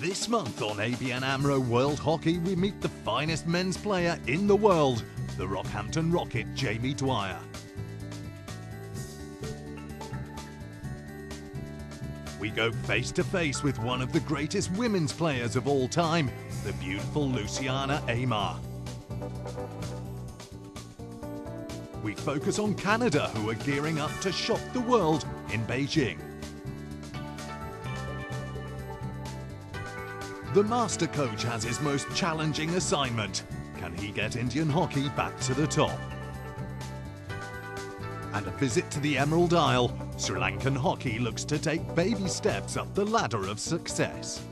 This month on ABN AMRO World Hockey, we meet the finest men's player in the world, the Rockhampton Rocket, Jamie Dwyer. We go face to face with one of the greatest women's players of all time, the beautiful Luciana Aymar. We focus on Canada, who are gearing up to shock the world in Beijing. The master coach has his most challenging assignment. Can he get Indian hockey back to the top? And a visit to the Emerald Isle, Sri Lankan hockey looks to take baby steps up the ladder of success.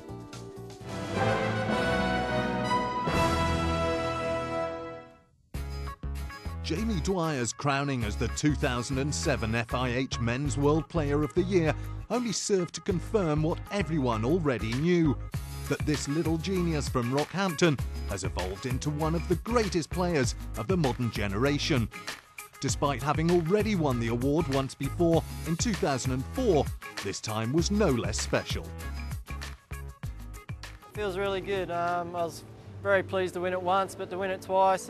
Jamie Dwyer's crowning as the 2007 FIH Men's World Player of the Year only served to confirm what everyone already knew, that this little genius from Rockhampton has evolved into one of the greatest players of the modern generation. Despite having already won the award once before in 2004, this time was no less special. Feels really good. I was very pleased to win it once, but to win it twice, it's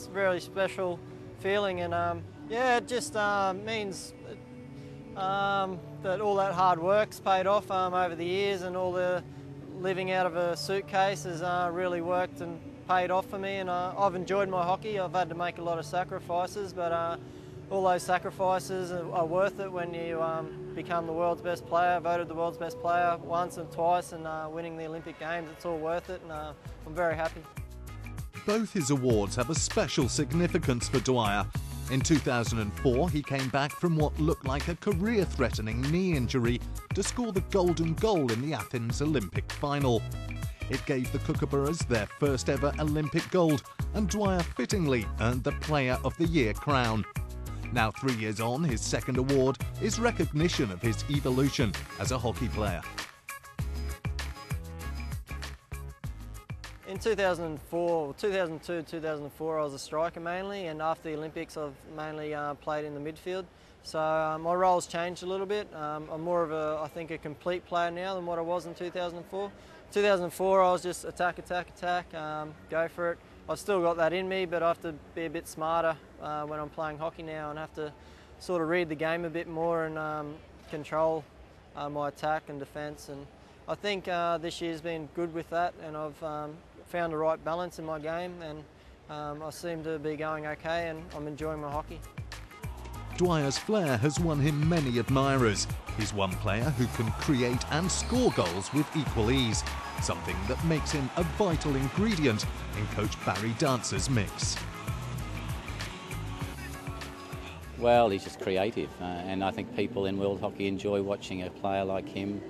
a really special feeling, and yeah, it just means that all that hard work's paid off over the years, and all the living out of a suitcase has really worked and paid off for me, and I've enjoyed my hockey. I've had to make a lot of sacrifices, but all those sacrifices are worth it when you become the world's best player, voted the world's best player once and twice, and winning the Olympic Games. It's all worth it, and I'm very happy. Both his awards have a special significance for Dwyer. In 2004, he came back from what looked like a career-threatening knee injury to score the golden goal in the Athens Olympic final. It gave the Kookaburras their first ever Olympic gold, and Dwyer fittingly earned the Player of the Year crown. Now 3 years on, his second award is recognition of his evolution as a hockey player. In 2002, 2004, I was a striker mainly, and after the Olympics I've mainly played in the midfield. So my role's changed a little bit. I'm more of a, I think, a complete player now than what I was in 2004. 2004 I was just attack, go for it. I've still got that in me, but I have to be a bit smarter when I'm playing hockey now, and have to sort of read the game a bit more and control my attack and defence. And I think this year's been good with that, and I've found the right balance in my game, and I seem to be going okay, and I'm enjoying my hockey. Dwyer's flair has won him many admirers. He's one player who can create and score goals with equal ease, something that makes him a vital ingredient in Coach Barry Dancer's mix. Well, he's just creative, and I think people in world hockey enjoy watching a player like him.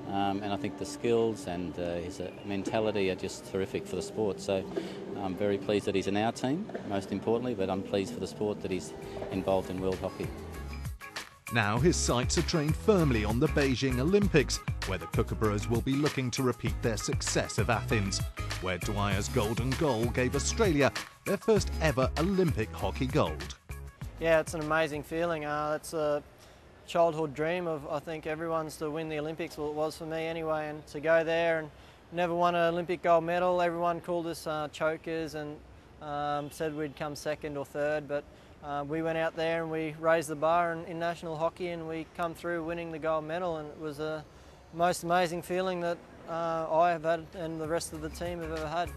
And I think the skills and his mentality are just terrific for the sport. So I'm very pleased that he's in our team, most importantly, but I'm pleased for the sport that he's involved in world hockey. Now his sights are trained firmly on the Beijing Olympics, where the Kookaburras will be looking to repeat their success of Athens, where Dwyer's golden goal gave Australia their first ever Olympic hockey gold. Yeah, it's an amazing feeling. It's a childhood dream of, I think, everyone's to win the Olympics. Well, it was for me anyway, and to go there and never won an Olympic gold medal. Everyone called us chokers and said we'd come second or third, but we went out there and we raised the bar in national hockey, and we come through winning the gold medal, and it was the most amazing feeling that I have had and the rest of the team have ever had.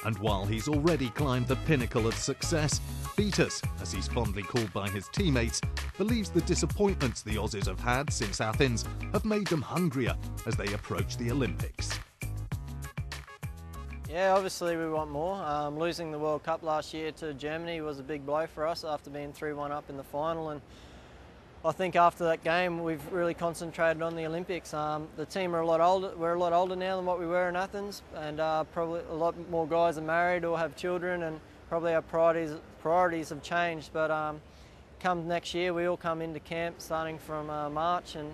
And while he's already climbed the pinnacle of success, Beatus, as he's fondly called by his teammates, believes the disappointments the Aussies have had since Athens have made them hungrier as they approach the Olympics. Yeah, obviously we want more. Losing the World Cup last year to Germany was a big blow for us after being 3-1 up in the final, and I think after that game we've really concentrated on the Olympics. The team are a lot older. We're a lot older now than what we were in Athens, and probably a lot more guys are married or have children, and probably our priorities have changed. But come next year, we all come into camp starting from March, and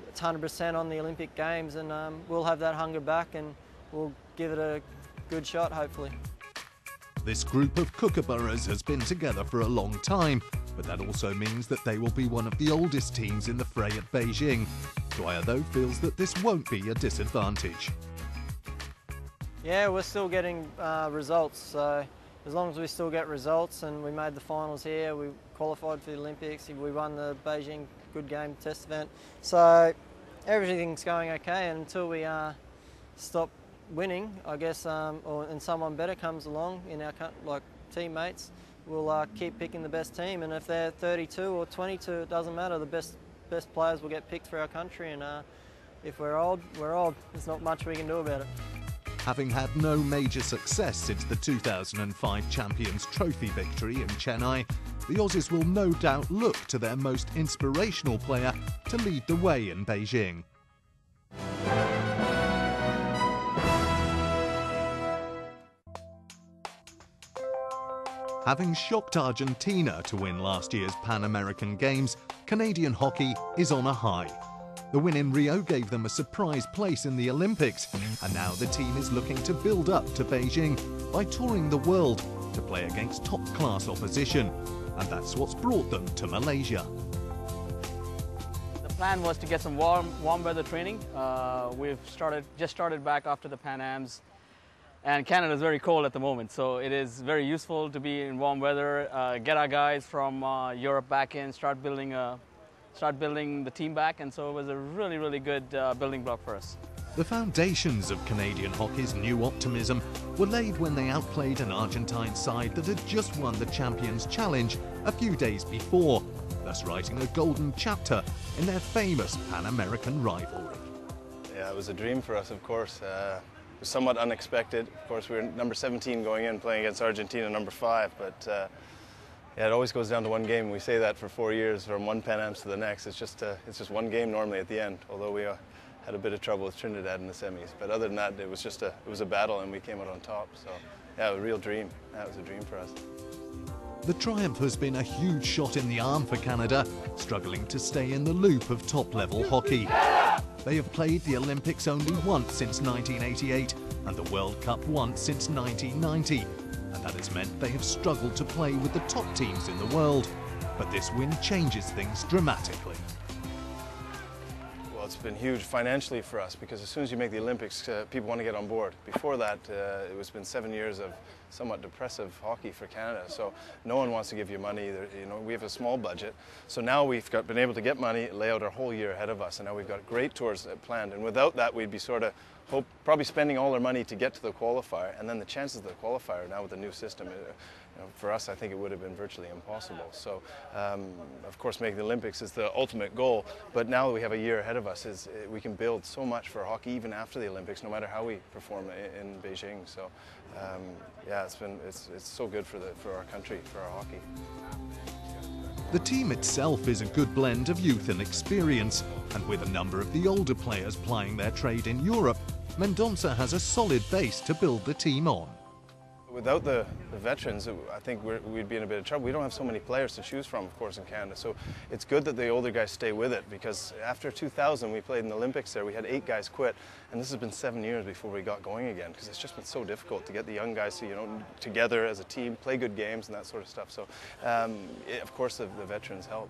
it's 100% on the Olympic Games, and we'll have that hunger back, and we'll give it a good shot, hopefully. This group of Kookaburras has been together for a long time, but that also means that they will be one of the oldest teams in the fray at Beijing. Dwyer, though, feels that this won't be a disadvantage. Yeah, we're still getting results, so as long as we still get results, and we made the finals here, we qualified for the Olympics, we won the Beijing good game test event, so everything's going okay. And until we stop winning, I guess, and someone better comes along in our like teammates, we'll keep picking the best team. And if they're 32 or 22, it doesn't matter. The best players will get picked for our country, and if we're old, we're old. There's not much we can do about it. Having had no major success since the 2005 Champions Trophy victory in Chennai, the Aussies will no doubt look to their most inspirational player to lead the way in Beijing. Having shocked Argentina to win last year's Pan American Games, Canadian hockey is on a high. The win in Rio gave them a surprise place in the Olympics, and now the team is looking to build up to Beijing by touring the world to play against top-class opposition. And that's what's brought them to Malaysia. The plan was to get some warm weather training. We've just started back after the Pan Ams, and Canada is very cold at the moment, so it is very useful to be in warm weather, get our guys from Europe back in, start building the team back, and so it was a really good building block for us. The foundations of Canadian hockey's new optimism were laid when they outplayed an Argentine side that had just won the Champions Challenge a few days before, thus writing a golden chapter in their famous Pan-American rivalry. Yeah, it was a dream for us, of course. It was somewhat unexpected. Of course, we were number 17 going in, playing against Argentina, number 5, but yeah, it always goes down to one game. We say that for 4 years, from one Pan Ams to the next. It's just one game normally at the end, although we had a bit of trouble with Trinidad in the semis. But other than that, it was a battle, and we came out on top. So yeah, a real dream. That was a dream for us. The triumph has been a huge shot in the arm for Canada, struggling to stay in the loop of top-level hockey. They have played the Olympics only once since 1988 and the World Cup once since 1990. And that has meant they have struggled to play with the top teams in the world. But this win changes things dramatically. Well, it's been huge financially for us, because as soon as you make the Olympics, people want to get on board. Before that, it's been 7 years of somewhat depressive hockey for Canada, so no one wants to give you money. You know, we have a small budget, so now we've been able to get money, lay out our whole year ahead of us, and now we've got great tours planned. And without that, we'd be sort of probably spending all our money to get to the qualifier, and then the chances of the qualifier now with the new system, you know, for us, I think it would have been virtually impossible. So, of course, making the Olympics is the ultimate goal, but now that we have a year ahead of us, we can build so much for hockey even after the Olympics, no matter how we perform in Beijing. So, yeah, it's so good for our country, for our hockey. The team itself is a good blend of youth and experience, and with a number of the older players plying their trade in Europe, Mendonça has a solid base to build the team on. Without the veterans, I think we'd be in a bit of trouble. We don't have so many players to choose from, of course, in Canada. So it's good that the older guys stay with it, because after 2000, we played in the Olympics there. We had 8 guys quit, and this has been 7 years before we got going again, because it's just been so difficult to get the young guys to, you know, together as a team, play good games and that sort of stuff. So, of course, the veterans help.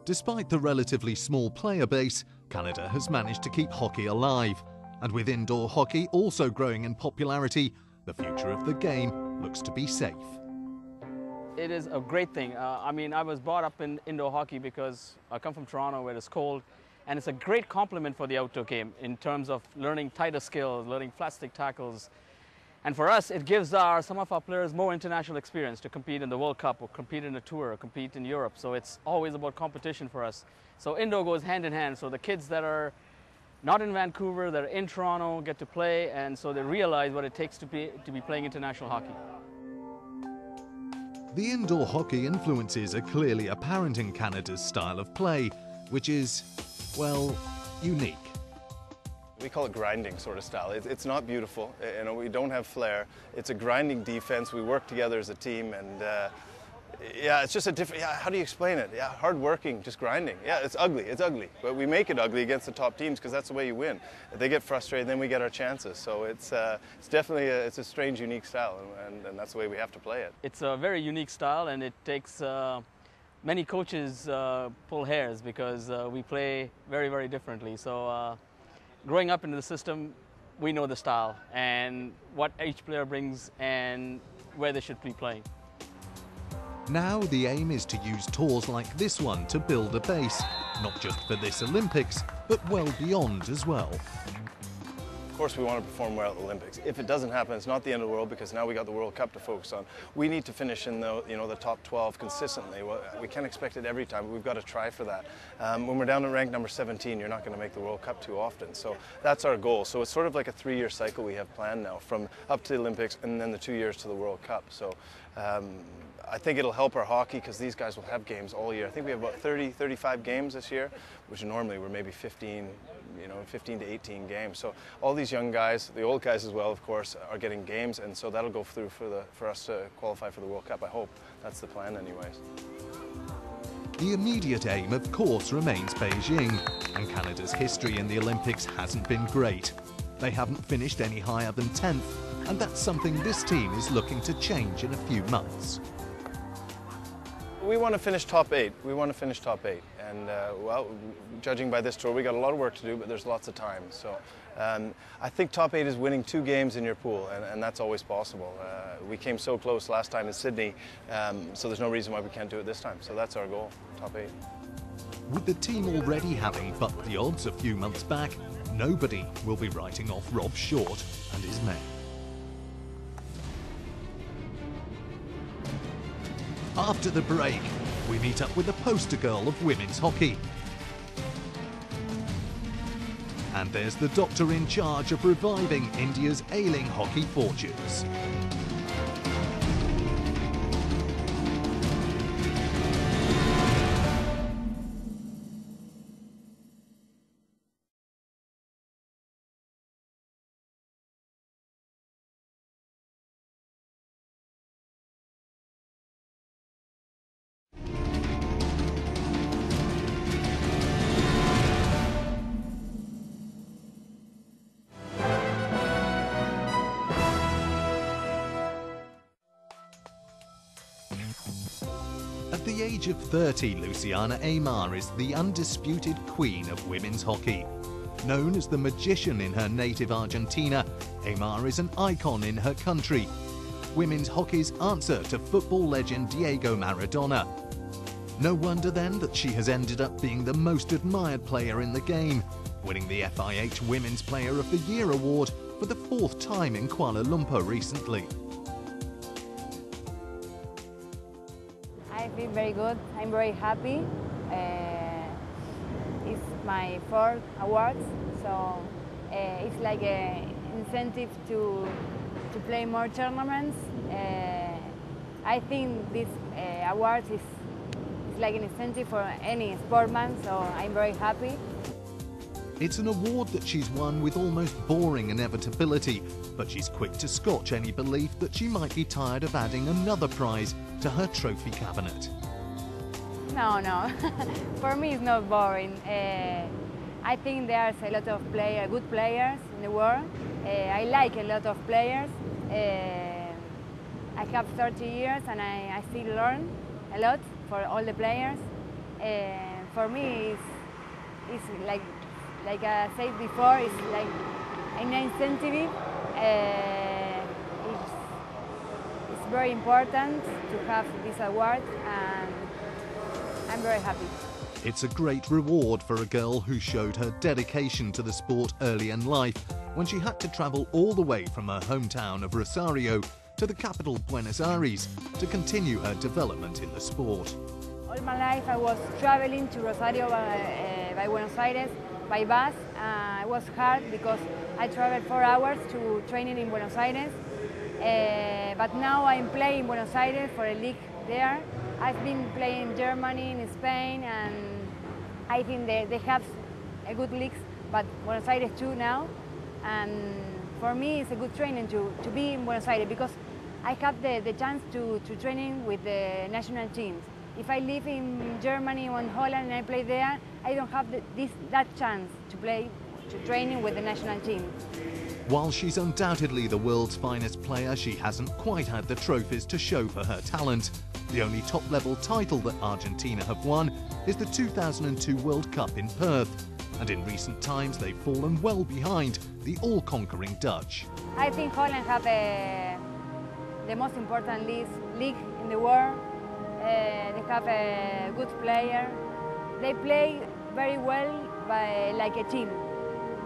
Despite the relatively small player base, Canada has managed to keep hockey alive. And with indoor hockey also growing in popularity, the future of the game looks to be safe. It is a great thing. I mean, I was brought up in indoor hockey because I come from Toronto, where it's cold, and it's a great complement for the outdoor game in terms of learning tighter skills, learning flat stick tackles. And for us, it gives some of our players more international experience to compete in the World Cup or compete in a tour or compete in Europe. So it's always about competition for us. So indoor goes hand in hand. So the kids that are not in Vancouver, they're in Toronto, get to play, and so they realize what it takes to be playing international hockey. The indoor hockey influences are clearly apparent in Canada's style of play, which is, well, unique. We call it grinding sort of style. It's not beautiful. You know, we don't have flair. It's a grinding defense. We work together as a team, and yeah, it's just a different, yeah, how do you explain it? Yeah, hard working, just grinding. Yeah, it's ugly, but we make it ugly against the top teams because that's the way you win. If they get frustrated, then we get our chances. So it's definitely it's a strange, unique style, and that's the way we have to play it. It's a very unique style, and it takes many coaches pull hairs because we play very, very differently. So growing up into the system, we know the style and what each player brings and where they should be playing. Now the aim is to use tours like this one to build a base, not just for this Olympics, but well beyond as well. Of course we want to perform well at the Olympics. If it doesn't happen, it's not the end of the world because now we got the World Cup to focus on. We need to finish in the top 12 consistently. Well, we can't expect it every time, but we've got to try for that. When we're down to rank number 17, you're not going to make the World Cup too often. So that's our goal. So it's sort of like a 3-year cycle we have planned now, from up to the Olympics and then the 2 years to the World Cup. So I think it'll help our hockey because these guys will have games all year. I think we have about 30, 35 games this year, which normally were maybe 15 to 18 games. So all these young guys, the old guys as well, of course, are getting games, and so that'll go through for us to qualify for the World Cup. I hope that's the plan, anyways. The immediate aim, of course, remains Beijing, and Canada's history in the Olympics hasn't been great. They haven't finished any higher than 10th, and that's something this team is looking to change in a few months. We want to finish top 8. We want to finish top 8. And, well, judging by this tour, we got a lot of work to do, but there's lots of time. So I think top 8 is winning 2 games in your pool, and that's always possible. We came so close last time in Sydney, so there's no reason why we can't do it this time. So that's our goal, top 8. With the team already having bucked the odds a few months back, nobody will be writing off Rob Short and his men. After the break, we meet up with the poster girl of women's hockey. And there's the doctor in charge of reviving India's ailing hockey fortunes. At the age of 30, Luciana Aymar is the undisputed queen of women's hockey. Known as the magician in her native Argentina, Aymar is an icon in her country. Women's hockey's answer to football legend Diego Maradona. No wonder then that she has ended up being the most admired player in the game, winning the FIH Women's Player of the Year award for the 4th time in Kuala Lumpur recently. I feel very good. I'm very happy. It's my 4th awards, so it's like an incentive to play more tournaments. I think this award is like an incentive for any sportsman, so I'm very happy. It's an award that she's won with almost boring inevitability, but she's quick to scotch any belief that she might be tired of adding another prize to her trophy cabinet. No. For me it's not boring. I think there's a lot of good players in the world. I like a lot of players. I have 30 years and I still learn a lot for all the players. For me it's like I said before, it's like an incentive. It's very important to have this award, and I'm very happy. It's a great reward for a girl who showed her dedication to the sport early in life when she had to travel all the way from her hometown of Rosario to the capital Buenos Aires to continue her development in the sport. All my life I was traveling to Rosario by Buenos Aires by bus. It was hard because I traveled 4 hours to training in Buenos Aires. But now I'm playing in Buenos Aires for a league there. I've been playing in Germany, in Spain, and I think they have a good leagues, but Buenos Aires too now. And for me it's a good training to be in Buenos Aires because I have the chance to training with the national teams. If I live in Germany or in Holland and I play there, I don't have that chance to training with the national team. While she's undoubtedly the world's finest player, she hasn't quite had the trophies to show for her talent. The only top-level title that Argentina have won is the 2002 World Cup in Perth, and in recent times they've fallen well behind the all-conquering Dutch. I think Holland have the most important league in the world. They have a good player. They play very well like a team.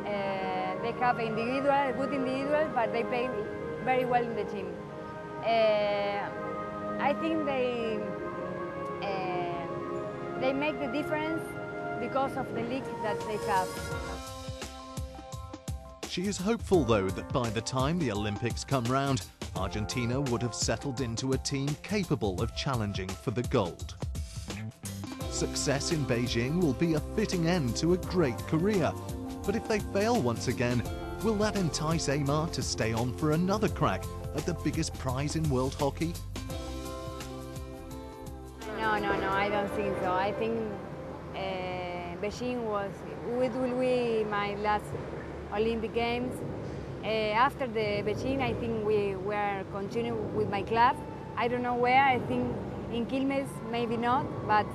They have good individuals, but they play very well in the team. I think they make the difference because of the league that they have. She is hopeful, though, that by the time the Olympics come round, Argentina would have settled into a team capable of challenging for the gold. Success in Beijing will be a fitting end to a great career, but if they fail once again, will that entice AMRO to stay on for another crack at the biggest prize in world hockey? No, I don't think so. I think Beijing will be my last Olympic Games. After the Beijing, I think we will continue with my club. I don't know where. I think in Quilmes, maybe not, but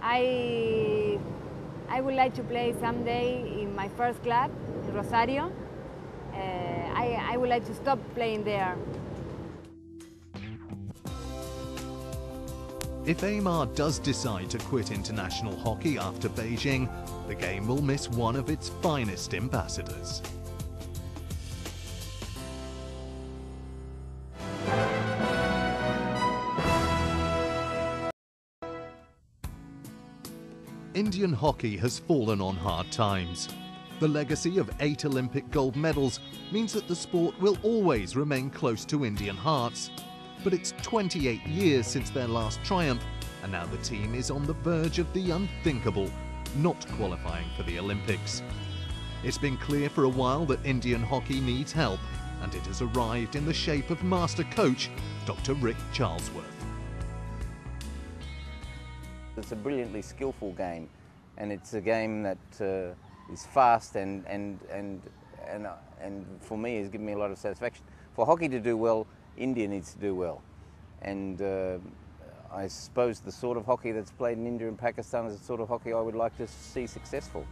I would like to play someday in my first club, in Rosario. I would like to stop playing there. If AMRO does decide to quit international hockey after Beijing, the game will miss one of its finest ambassadors. Indian hockey has fallen on hard times. The legacy of 8 Olympic gold medals means that the sport will always remain close to Indian hearts. But it's 28 years since their last triumph, and now the team is on the verge of the unthinkable, not qualifying for the Olympics. It's been clear for a while that Indian hockey needs help, and it has arrived in the shape of master coach Dr. Rick Charlesworth. It's a brilliantly skillful game, and it's a game that is fast and for me has given me a lot of satisfaction. For hockey to do well, India needs to do well, and I suppose the sort of hockey that's played in India and Pakistan is the sort of hockey I would like to see successful.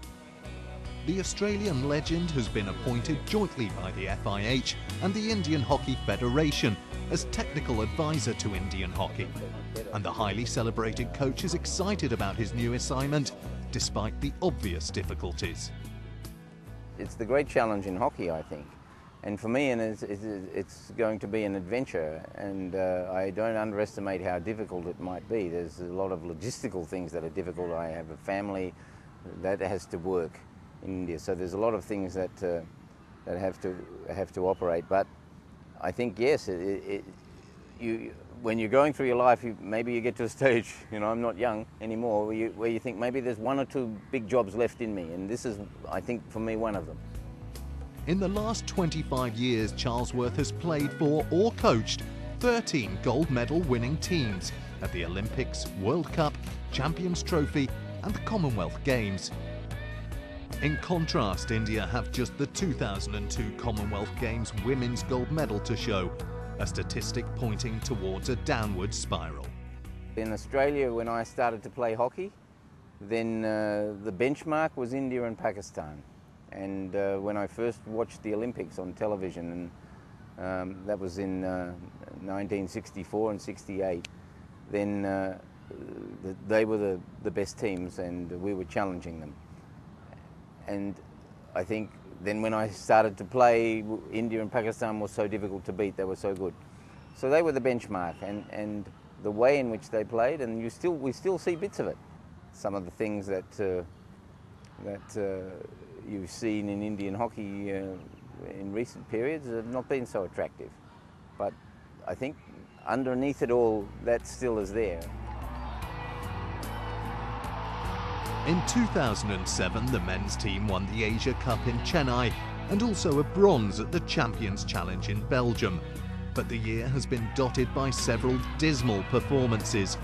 The Australian legend has been appointed jointly by the FIH and the Indian Hockey Federation as technical advisor to Indian hockey, and the highly celebrated coach is excited about his new assignment despite the obvious difficulties. It's the great challenge in hockey, I think. And for me, it's going to be an adventure, and I don't underestimate how difficult it might be. There's a lot of logistical things that are difficult. I have a family that has to work in India, so there's a lot of things that have to operate. But I think yes, when you're going through your life, maybe you get to a stage. I'm not young anymore, where you think maybe there's 1 or 2 big jobs left in me, and this is, I think, for me, one of them. In the last 25 years, Charlesworth has played for or coached 13 gold medal winning teams at the Olympics, World Cup, Champions Trophy and the Commonwealth Games. In contrast, India have just the 2002 Commonwealth Games women's gold medal to show, a statistic pointing towards a downward spiral. In Australia, when I started to play hockey, then the benchmark was India and Pakistan. And when I first watched the Olympics on television, and that was in 1964 and 68, then they were the best teams, and we were challenging them. And I think then when I started to play, India and Pakistan were so difficult to beat, they were so good. So they were the benchmark, and the way in which they played, and we still see bits of it. Some of the things that you've seen in Indian hockey in recent periods have not been so attractive. But I think underneath it all, that still is there. In 2007, the men's team won the Asia Cup in Chennai and also a bronze at the Champions Challenge in Belgium. But the year has been dotted by several dismal performances.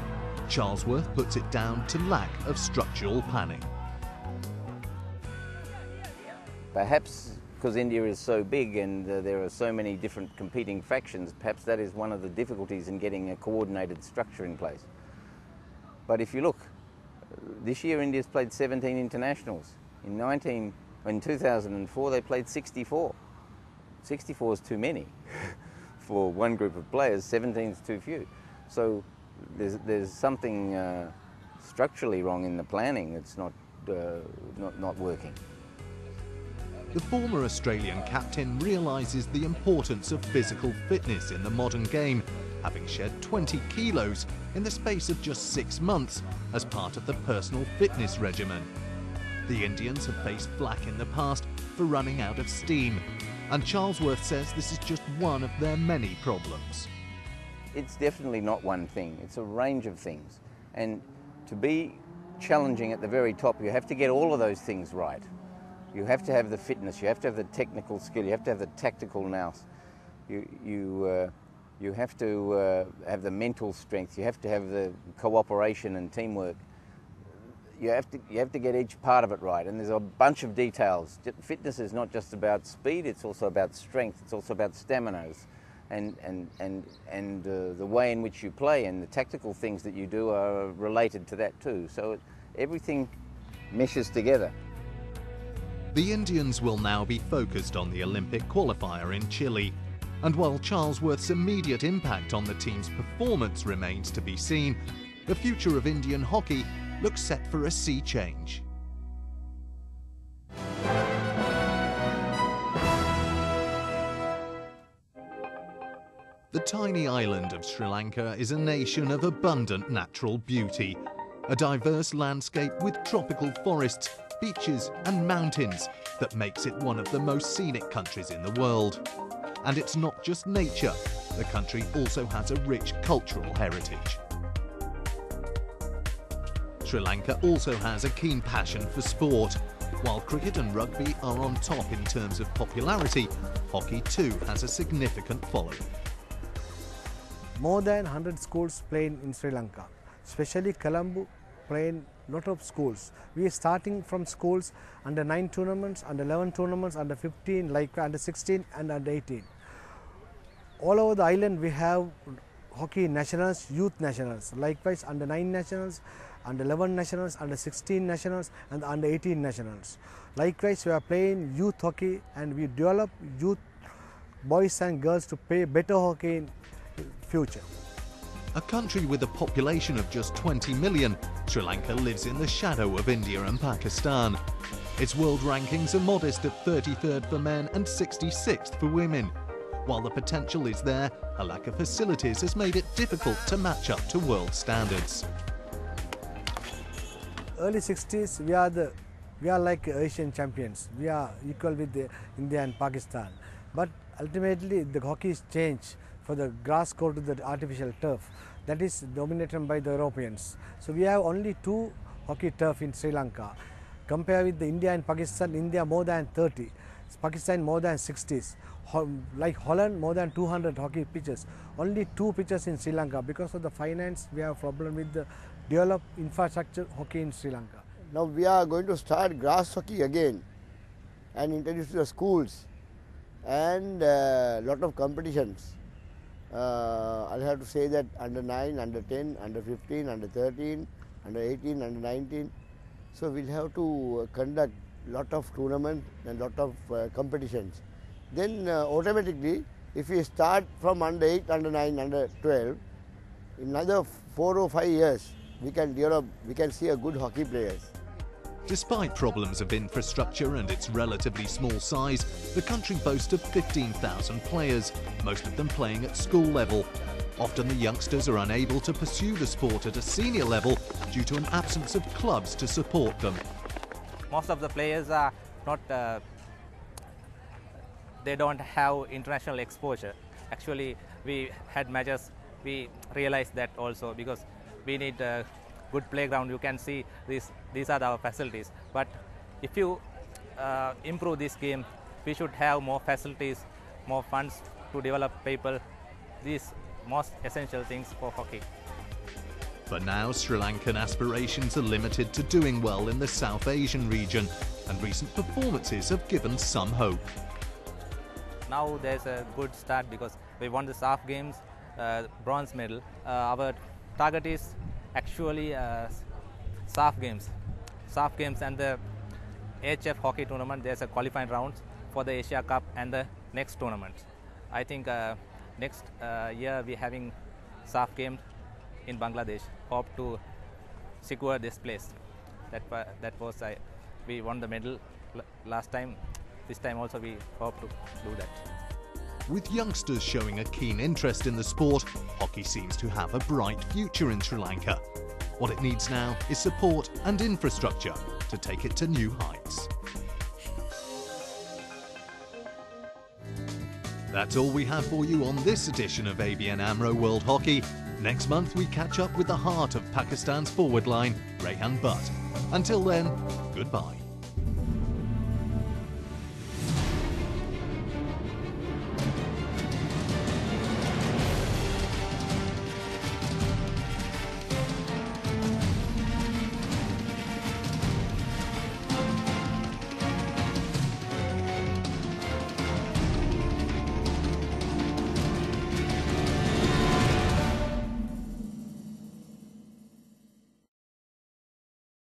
Charlesworth puts it down to lack of structural planning. Perhaps because India is so big and there are so many different competing factions, perhaps that is one of the difficulties in getting a coordinated structure in place. But if you look, this year India's played 17 internationals. In 2004 they played 64. 64 is too many for one group of players, 17 is too few. So there's something structurally wrong in the planning. It's not working. The former Australian captain realises the importance of physical fitness in the modern game, having shed 20 kilos in the space of just 6 months as part of the personal fitness regimen. The Indians have faced flack in the past for running out of steam, and Charlesworth says this is just one of their many problems. It's definitely not one thing, it's a range of things. And to be challenging at the very top, you have to get all of those things right. You have to have the fitness, you have to have the technical skill, you have to have the tactical nous. You have to have the mental strength, you have to have the cooperation and teamwork. You have to get each part of it right, and there's a bunch of details. Fitness is not just about speed, it's also about strength, it's also about stamina, and the way in which you play and the tactical things that you do are related to that too. So everything meshes together. The Indians will now be focused on the Olympic qualifier in Chile, and while Charlesworth's immediate impact on the team's performance remains to be seen, the future of Indian hockey looks set for a sea change. The tiny island of Sri Lanka is a nation of abundant natural beauty, a diverse landscape with tropical forests, beaches and mountains that makes it one of the most scenic countries in the world. And it's not just nature, the country also has a rich cultural heritage. Sri Lanka also has a keen passion for sport. While cricket and rugby are on top in terms of popularity, hockey too has a significant following. More than 100 schools playing in Sri Lanka, especially Colombo playing lot of schools. We are starting from schools under 9 tournaments, under 11 tournaments, under 15, like under 16 and under 18. All over the island we have hockey nationals, youth nationals, likewise under 9 nationals, under 11 nationals, under 16 nationals and under 18 nationals. Likewise we are playing youth hockey and we develop youth boys and girls to play better hockey in future. A country with a population of just 20 million, Sri Lanka lives in the shadow of India and Pakistan. Its world rankings are modest at 33rd for men and 66th for women. While the potential is there, a lack of facilities has made it difficult to match up to world standards. Early 60s we are like Asian champions. We are equal with India and Pakistan. But ultimately the hockey is changed for the grass court to the artificial turf. That is dominated by the Europeans. So we have only 2 hockey turf in Sri Lanka. Compare with the India and Pakistan, India more than 30, Pakistan more than 60s. Like Holland, more than 200 hockey pitches. Only 2 pitches in Sri Lanka. Because of the finance, we have a problem with the developed infrastructure hockey in Sri Lanka. Now we are going to start grass hockey again and introduce to the schools and a lot of competitions. I'll have to say that under 9, under 10, under 15, under 13, under 18, under 19. So we'll have to conduct lot of tournaments and lot of competitions. Then automatically, if we start from under 8, under 9, under 12, in another 4 or 5 years, we can develop, we can see a good hockey players. Despite problems of infrastructure and its relatively small size, the country boasts of 15,000 players, most of them playing at school level. Often the youngsters are unable to pursue the sport at a senior level due to an absence of clubs to support them. Most of the players are not, they don't have international exposure. Actually, we had matches, we realized that also, because we need a good playground. You can see these are our facilities. But if you improve this game, we should have more facilities, more funds to develop people. These most essential things for hockey. For now, Sri Lankan aspirations are limited to doing well in the South Asian region, and recent performances have given some hope. now there's a good start because we won the SAF games, bronze medal. Our target is actually SAF games and the HF hockey tournament. There's a qualifying rounds for the Asia Cup and the next tournament. I think next year we're having SAF games in Bangladesh. Hope to secure this place. That was we won the medal last time. This time also we hope to do that. With youngsters showing a keen interest in the sport, hockey seems to have a bright future in Sri Lanka. What it needs now is support and infrastructure to take it to new heights. That's all we have for you on this edition of ABN AMRO World Hockey. Next month we catch up with the heart of Pakistan's forward line, Rehan Butt. Until then, goodbye.